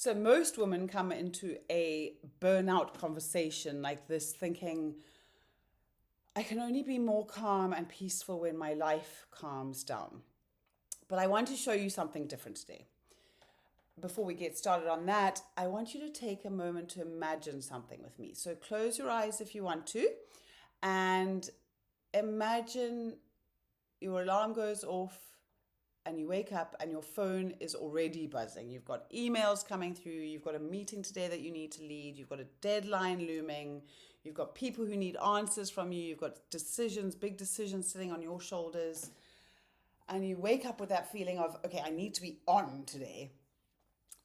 So most women come into a burnout conversation like this thinking, I can only be more calm and peaceful when my life calms down. But I want to show you something different today. Before we get started on that, I want you to take a moment to imagine something with me. So close your eyes if you want to, and imagine your alarm goes off and you wake up and your phone is already buzzing. You've got emails coming through, you've got a meeting today that you need to lead, you've got a deadline looming, you've got people who need answers from you, you've got decisions, big decisions sitting on your shoulders. And you wake up with that feeling of, okay, I need to be on today.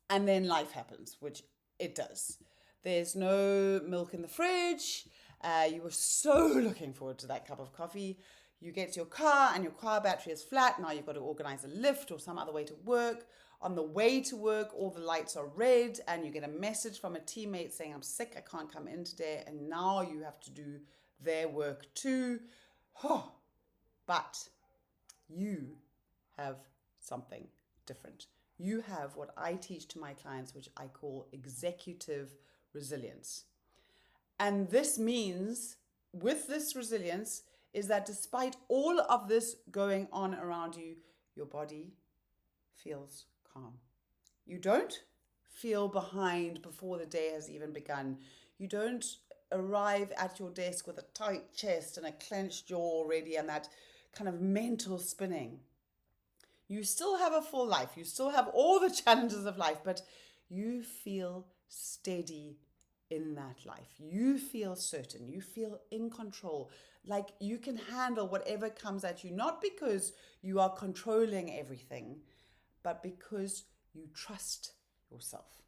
And then life happens, which it does. There's no milk in the fridge. You were so looking forward to that cup of coffee. You get to your car and your car battery is flat. Now you've got to organize a lift or some other way to work. On the way to work, all the lights are red and you get a message from a teammate saying, I'm sick, I can't come in today. And now you have to do their work too. Oh, but you have something different. You have what I teach to my clients, which I call executive resilience. And this means, with this resilience, is that despite all of this going on around you, your body feels calm. You don't feel behind before the day has even begun. You don't arrive at your desk with a tight chest and a clenched jaw already and that kind of mental spinning. You still have a full life. You still have all the challenges of life, but you feel steady in that life. You feel certain. You feel in control. Like you can handle whatever comes at you, not because you are controlling everything, but because you trust yourself.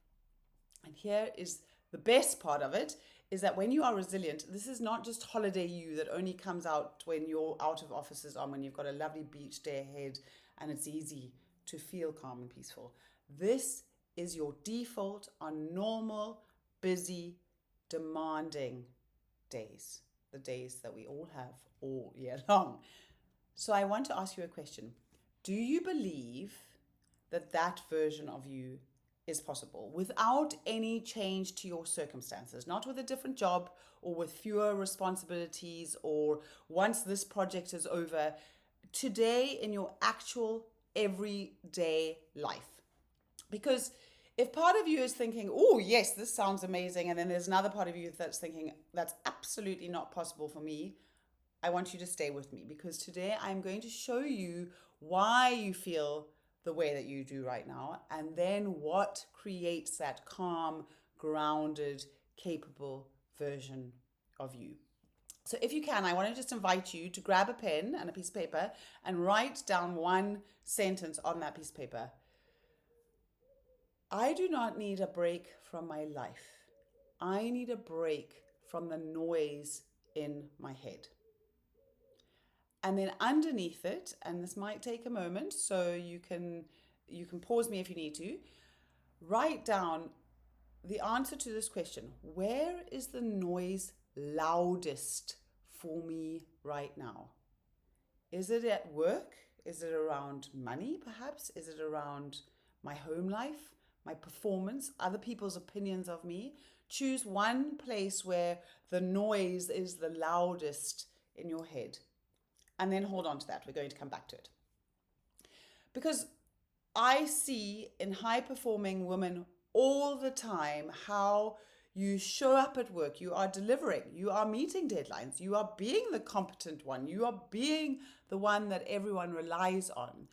And here is the best part of it, is that when you are resilient, this is not just holiday you that only comes out when you're out of offices on, when you've got a lovely beach day ahead and it's easy to feel calm and peaceful. This is your default on normal, busy, demanding days, the days that we all have all year long. So I want to ask you a question. Do you believe that that version of you is possible without any change to your circumstances, not with a different job or with fewer responsibilities or once this project is over, today in your actual everyday life? Because if part of you is thinking, oh, yes, this sounds amazing, and then there's another part of you that's thinking, that's absolutely not possible for me, I want you to stay with me because today I'm going to show you why you feel the way that you do right now, and then what creates that calm, grounded, capable version of you. So if you can, I want to just invite you to grab a pen and a piece of paper and write down one sentence on that piece of paper. I do not need a break from my life. I need a break from the noise in my head. And then underneath it, and this might take a moment, so you can pause me if you need to, write down the answer to this question. Where is the noise loudest for me right now? Is it at work? Is it around money, perhaps? Is it around my home life, my performance, other people's opinions of me? Choose one place where the noise is the loudest in your head. And then hold on to that. We're going to come back to it. Because I see in high performing women all the time how you show up at work, you are delivering, you are meeting deadlines, you are being the competent one, you are being the one that everyone relies on.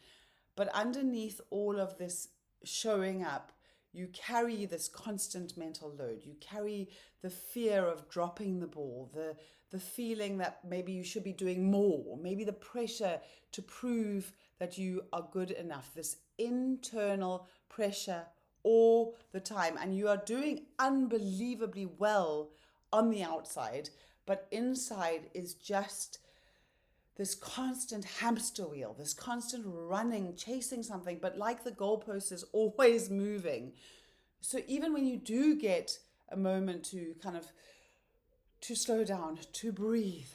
But underneath all of this showing up, you carry this constant mental load. You carry the fear of dropping the ball, the feeling that maybe you should be doing more, maybe the pressure to prove that you are good enough, this internal pressure all the time. And you are doing unbelievably well on the outside, but inside is just this constant hamster wheel, this constant running, chasing something, but like the goalpost is always moving. So even when you do get a moment to kind of to slow down, to breathe,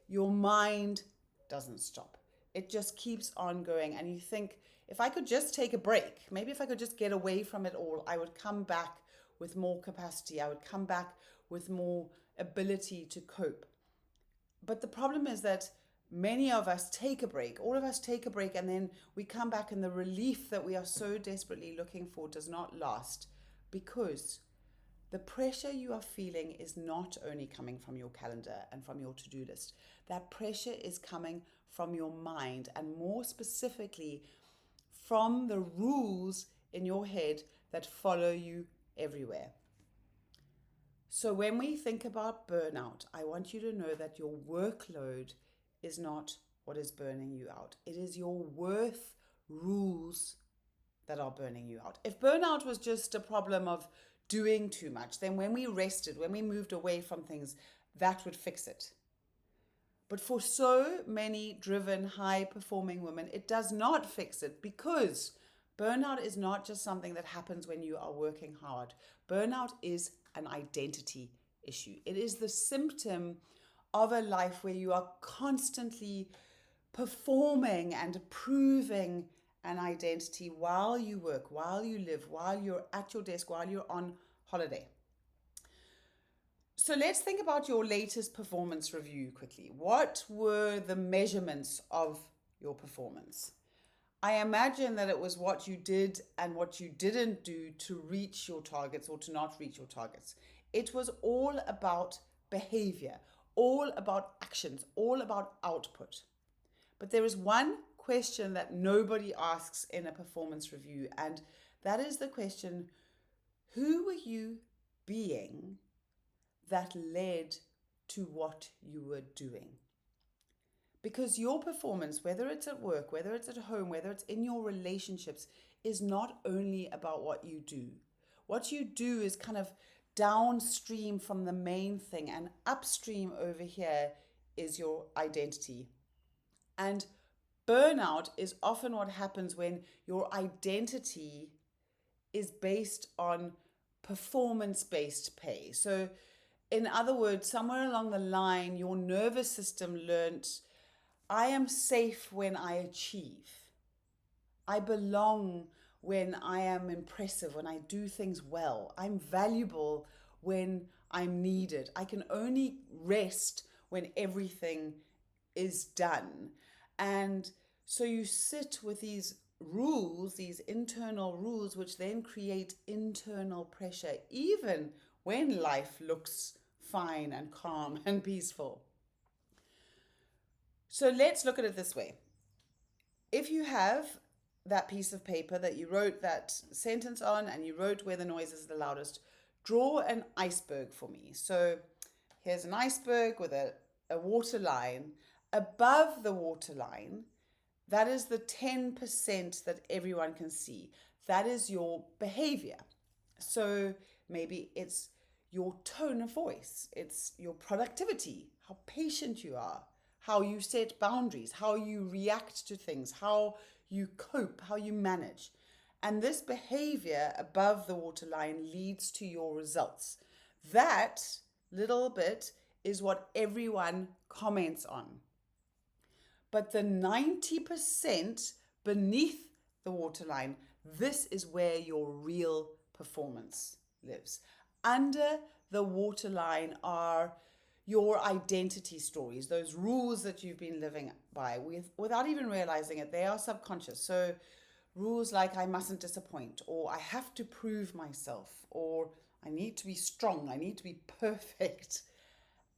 your mind doesn't stop. It just keeps on going. And you think if I could just take a break, maybe if I could just get away from it all, I would come back with more capacity. I would come back with more ability to cope. But the problem is that many of us take a break. All of us take a break, and then we come back, and the relief that we are so desperately looking for does not last, because the pressure you are feeling is not only coming from your calendar and from your to-do list. That pressure is coming from your mind, and more specifically from the rules in your head that follow you everywhere. So when we think about burnout, I want you to know that your workload is not what is burning you out. It is your worth rules that are burning you out. If burnout was just a problem of doing too much, then when we rested, when we moved away from things, that would fix it. But for so many driven, high-performing women, it does not fix it, because burnout is not just something that happens when you are working hard. Burnout is an identity issue. It is the symptom of a life where you are constantly performing and proving an identity while you work, while you live, while you're at your desk, while you're on holiday. So let's think about your latest performance review quickly. What were the measurements of your performance? I imagine that it was what you did and what you didn't do to reach your targets or to not reach your targets. It was all about behavior, all about actions, all about output. But there is one question that nobody asks in a performance review, and that is the question, who were you being that led to what you were doing? Because your performance, whether it's at work, whether it's at home, whether it's in your relationships, is not only about what you do. What you do is kind of downstream from the main thing, and upstream over here is your identity. And burnout is often what happens when your identity is based on performance-based pay. So in other words, somewhere along the line, your nervous system learned, I am safe when I achieve. I belong when I am impressive, when I do things well. I'm valuable when I'm needed. I can only rest when everything is done. And so you sit with these rules, these internal rules, which then create internal pressure, even when life looks fine and calm and peaceful. So let's look at it this way. If you have that piece of paper that you wrote that sentence on, and you wrote where the noise is the loudest, draw an iceberg for me. So here's an iceberg with a water line. Above the water line, that is the 10% that everyone can see. That is your behavior. So maybe it's your tone of voice, it's your productivity, how patient you are, how you set boundaries, how you react to things, how you cope, how you manage. And this behavior above the waterline leads to your results. That little bit is what everyone comments on. But the 90% beneath the waterline, this is where your real performance lives. Under the waterline are your identity stories, those rules that you've been living by without even realizing it. They are subconscious. So rules like I mustn't disappoint, or I have to prove myself, or I need to be strong, I need to be perfect.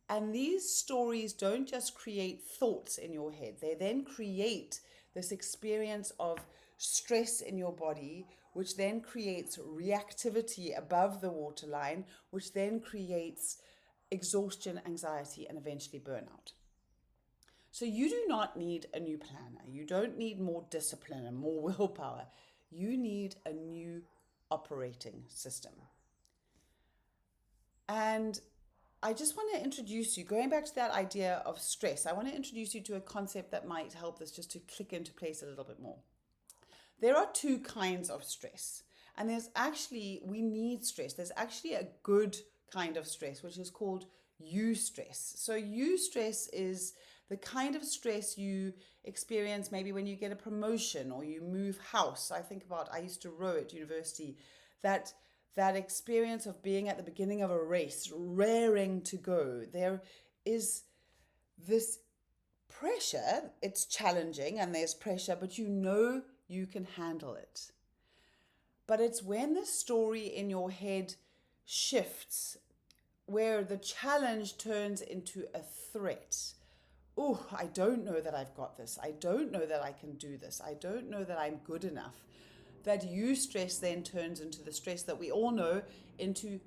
And these stories don't just create thoughts in your head, they then create this experience of stress in your body, which then creates reactivity above the waterline, which then creates exhaustion, anxiety, and eventually burnout. So you do not need a new planner. You don't need more discipline and more willpower. You need a new operating system. And I just want to introduce you, going back to that idea of stress, I want to introduce you to a concept that might help this just to click into place a little bit more. There are two kinds of stress. And we need stress. There's actually a good kind of stress, which is called eustress. So eustress is the kind of stress you experience maybe when you get a promotion or you move house. I used to row at university, that experience of being at the beginning of a race, raring to go. There is this pressure. It's challenging and there's pressure, but you know you can handle it. But it's when the story in your head shifts, where the challenge turns into a threat. Oh, I don't know that I've got this. I don't know that I can do this. I don't know that I'm good enough. That eustress then turns into the stress that we all know, into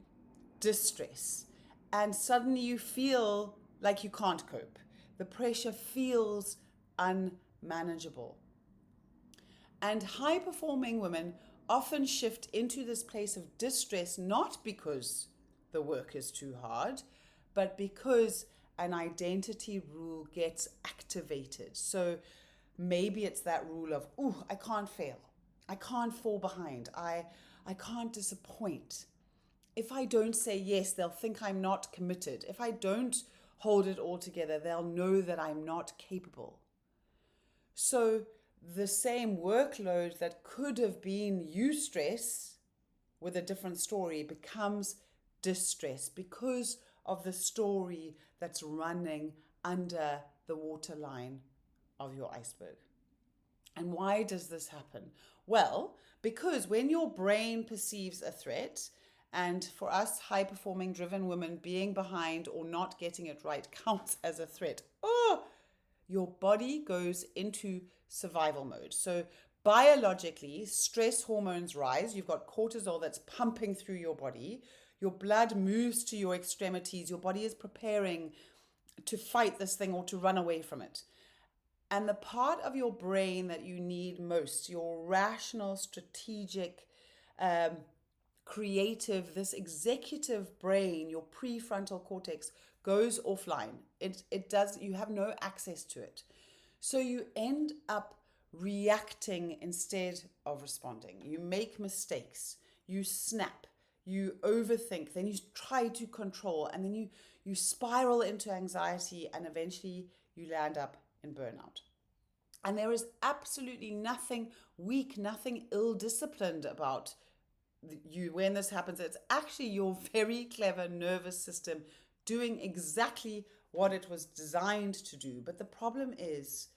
distress. And suddenly you feel like you can't cope. The pressure feels unmanageable. And high-performing women often shift into this place of distress, not because the work is too hard, but because an identity rule gets activated. So maybe it's that rule of, I can't fail. I can't fall behind. I can't disappoint. If I don't say yes, they'll think I'm not committed. If I don't hold it all together, they'll know that I'm not capable. So the same workload that could have been eustress with a different story becomes distress because of the story that's running under the waterline of your iceberg. And why does this happen? Well, because when your brain perceives a threat, and for us high-performing driven women, being behind or not getting it right counts as a threat. Your body goes into survival mode. So biologically, stress hormones rise. You've got cortisol that's pumping through your body. Your blood moves to your extremities. Your body is preparing to fight this thing or to run away from it. And the part of your brain that you need most, your rational, strategic, creative, this executive brain, your prefrontal cortex, goes offline. It does, you have no access to it. So you end up reacting instead of responding. You make mistakes, you snap, you overthink, then you try to control, and then you spiral into anxiety, and eventually you land up in burnout. And there is absolutely nothing weak, nothing ill-disciplined about you when this happens. It's actually your very clever nervous system doing exactly what it was designed to do. But the problem is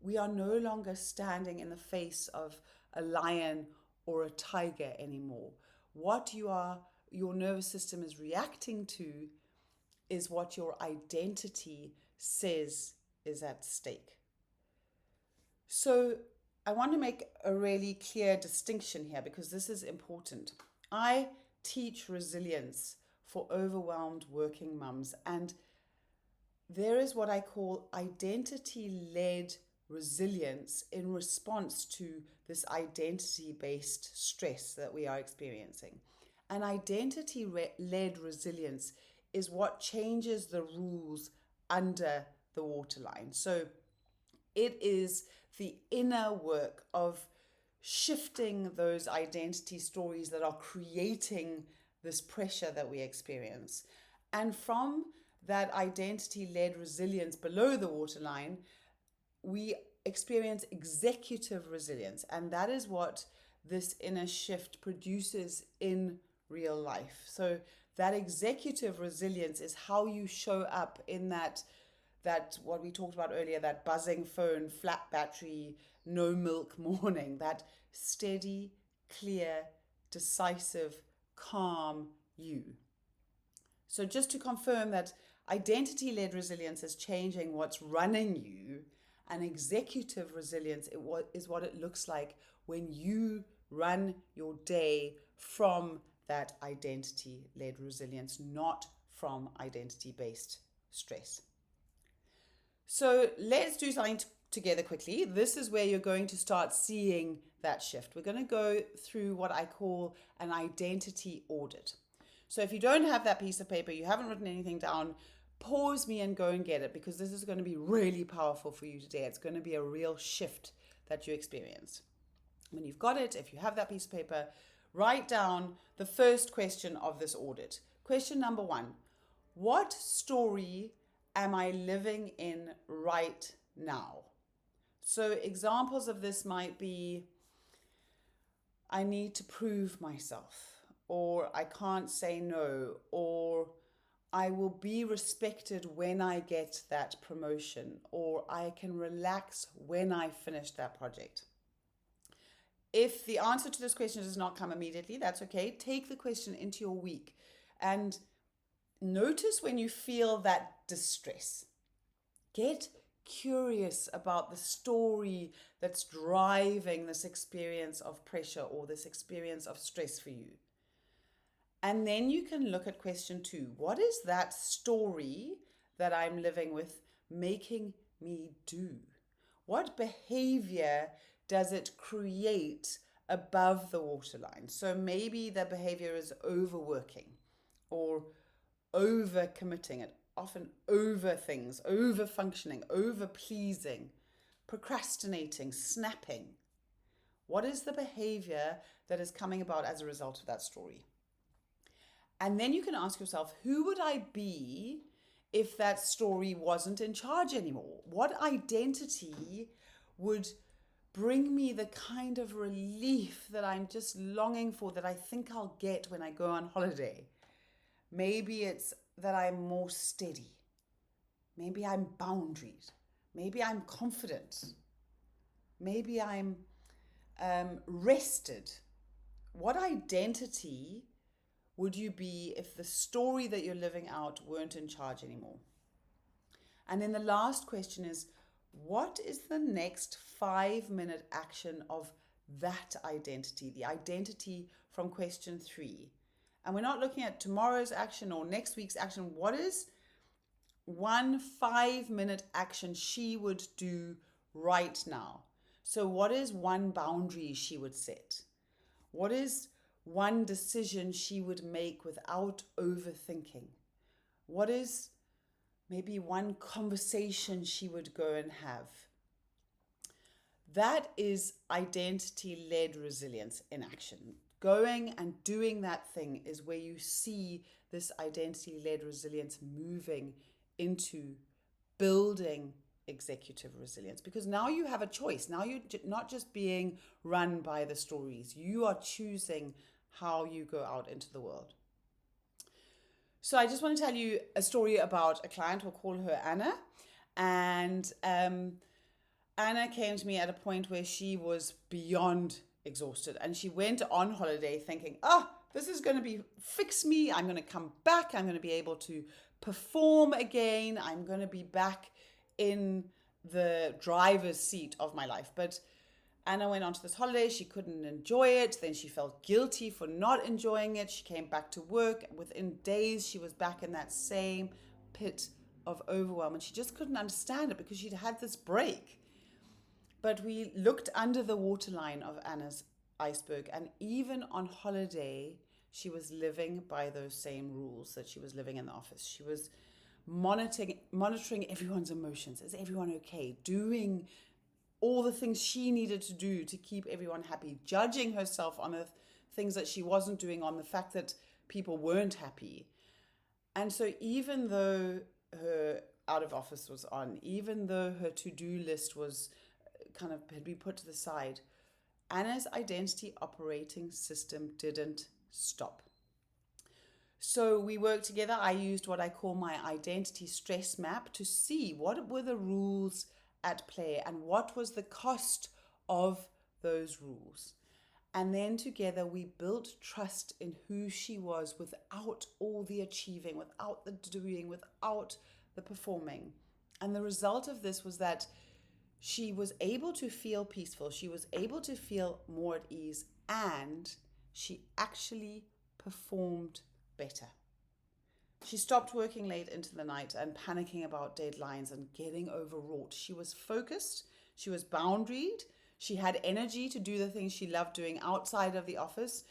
we are no longer standing in the face of a lion or a tiger anymore. What your nervous system is reacting to is what your identity says is at stake. So I want to make a really clear distinction here because this is important. I teach resilience for overwhelmed working mums, and there is what I call identity-led resilience in response to this identity-based stress that we are experiencing. And identity-led resilience is what changes the rules under the waterline. So it is the inner work of shifting those identity stories that are creating this pressure that we experience. And from that identity-led resilience below the waterline, we experience executive resilience. And that is what this inner shift produces in real life. So that executive resilience is how you show up in that what we talked about earlier, that buzzing phone, flat battery, no milk morning, that steady, clear, decisive, calm you. So just to confirm that identity-led resilience is changing what's running you, and executive resilience is what it looks like when you run your day from that identity-led resilience, not from identity-based stress. So let's do something together quickly. This is where you're going to start seeing that shift. We're going to go through what I call an identity audit. So if you don't have that piece of paper, you haven't written anything down, pause me and go and get it, because this is going to be really powerful for you today. It's going to be a real shift that you experience. When you've got it, if you have that piece of paper, write down the first question of this audit. Question number 1, what story am I living in right now? So examples of this might be, I need to prove myself, or I can't say no, or I will be respected when I get that promotion, or I can relax when I finish that project. If the answer to this question does not come immediately, that's okay. Take the question into your week and notice when you feel that distress. Get curious about the story that's driving this experience of pressure or this experience of stress for you. And then you can look at question 2. What is that story that I'm living with making me do? What behavior does it create above the waterline? So maybe the behavior is overworking or over committing. It often over things, over functioning, over pleasing, procrastinating, snapping. What is the behavior that is coming about as a result of that story? And then you can ask yourself, who would I be if that story wasn't in charge anymore? What identity would bring me the kind of relief that I'm just longing for, that I think I'll get when I go on holiday? Maybe it's that I'm more steady. Maybe I'm boundaried. Maybe I'm confident. Maybe I'm rested. What identity would you be if the story that you're living out weren't in charge anymore? And then the last question is, what is the next 5-minute action of that identity, the identity from question 3? And we're not looking at tomorrow's action or next week's action. What is one 5-minute action she would do right now? So what is one boundary she would set? What is one decision she would make without overthinking? What is maybe one conversation she would go and have? That is identity-led resilience in action. Going and doing that thing is where you see this identity-led resilience moving into building executive resilience, because now you have a choice. Now you're not just being run by the stories. You are choosing how you go out into the world. So I just want to tell you a story about a client. We'll call her Anna. And Anna came to me at a point where she was beyond exhausted, and she went on holiday thinking, this is going to fix me. I'm going to come back. I'm going to be able to perform again. I'm going to be back in the driver's seat of my life. But Anna went on to this holiday. She couldn't enjoy it. Then she felt guilty for not enjoying it. She came back to work. Within days, she was back in that same pit of overwhelm, and she just couldn't understand it because she'd had this break. But we looked under the waterline of Anna's iceberg, and even on holiday, she was living by those same rules that she was living in the office. She was monitoring everyone's emotions. Is everyone okay? Doing all the things she needed to do to keep everyone happy, judging herself on the things that she wasn't doing, on the fact that people weren't happy. And so even though her out of office was on, even though her to-do list was kind of had been put to the side, Anna's identity operating system didn't stop. So we worked together. I used what I call my identity stress map to see what were the rules at play and what was the cost of those rules. And then together we built trust in who she was without all the achieving, without the doing, without the performing. And the result of this was that she was able to feel peaceful. She was able to feel more at ease, and she actually performed better. She stopped working late into the night and panicking about deadlines and getting overwrought. She was focused. She was boundaried. She had energy to do the things she loved doing outside of the office.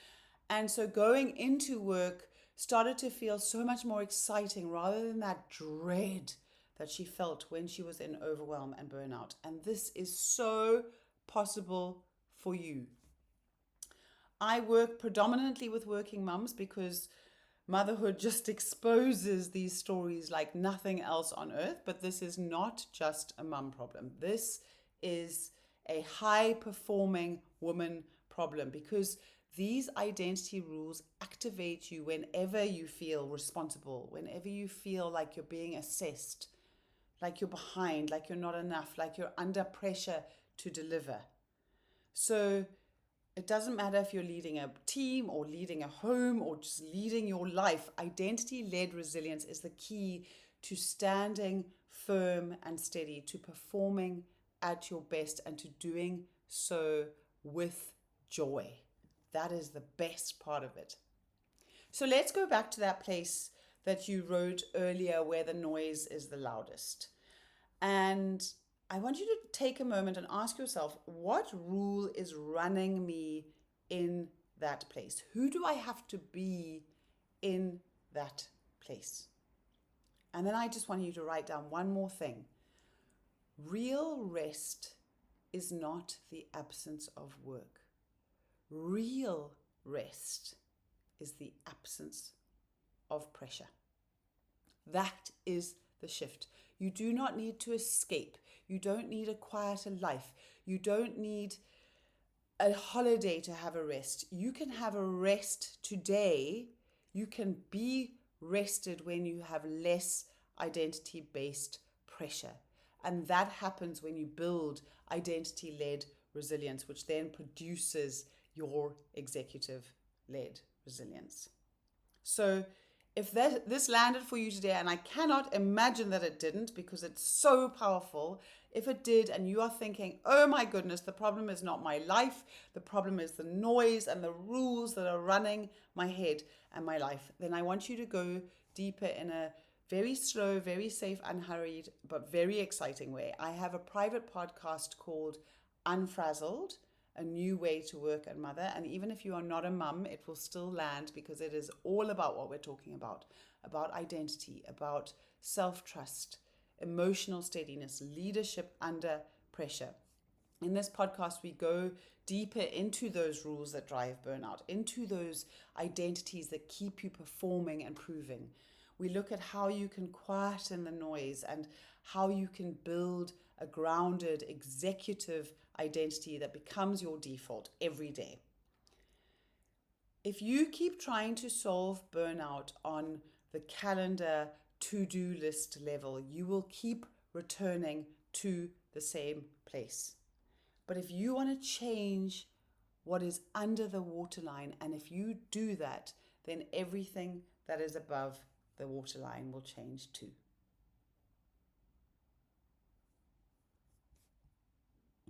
And so going into work started to feel so much more exciting rather than that dread that she felt when she was in overwhelm and burnout. And this is so possible for you. I work predominantly with working mums because Motherhood just exposes these stories like nothing else on earth, but this is not just a mum problem. This is a high performing woman problem, because these identity rules activate you whenever you feel responsible, whenever you feel like you're being assessed, like you're behind, like you're not enough, like you're under pressure to deliver. So it doesn't matter if you're leading a team or leading a home or just leading your life. Identity-led resilience is the key to standing firm and steady, to performing at your best, and to doing so with joy. That is the best part of it. So let's go back to that place that you wrote earlier where the noise is the loudest. And I want you to take a moment and ask yourself, what rule is running me in that place? Who do I have to be in that place? And then I just want you to write down one more thing. Real rest is not the absence of work. Real rest is the absence of pressure. That is the shift. You do not need to escape. You don't need a quieter life. You don't need a holiday to have a rest. You can have a rest today. You can be rested when you have less identity-based pressure. And that happens when you build identity-led resilience, which then produces your executive-led resilience. So if this landed for you today, and I cannot imagine that it didn't because it's so powerful, if it did and you are thinking, oh my goodness, the problem is not my life, the problem is the noise and the rules that are running my head and my life, then I want you to go deeper in a very slow, very safe, unhurried, but very exciting way. I have a private podcast called Unfrazzled, a new way to work and mother. And even if you are not a mum, it will still land, because it is all about what we're talking about identity, about self-trust, emotional steadiness, leadership under pressure. In this podcast, we go deeper into those rules that drive burnout, into those identities that keep you performing and proving. We look at how you can quieten the noise and how you can build a grounded executive identity that becomes your default every day. If you keep trying to solve burnout on the calendar to-do list level, you will keep returning to the same place. But if you want to change what is under the waterline, and if you do that, then everything that is above the waterline will change too.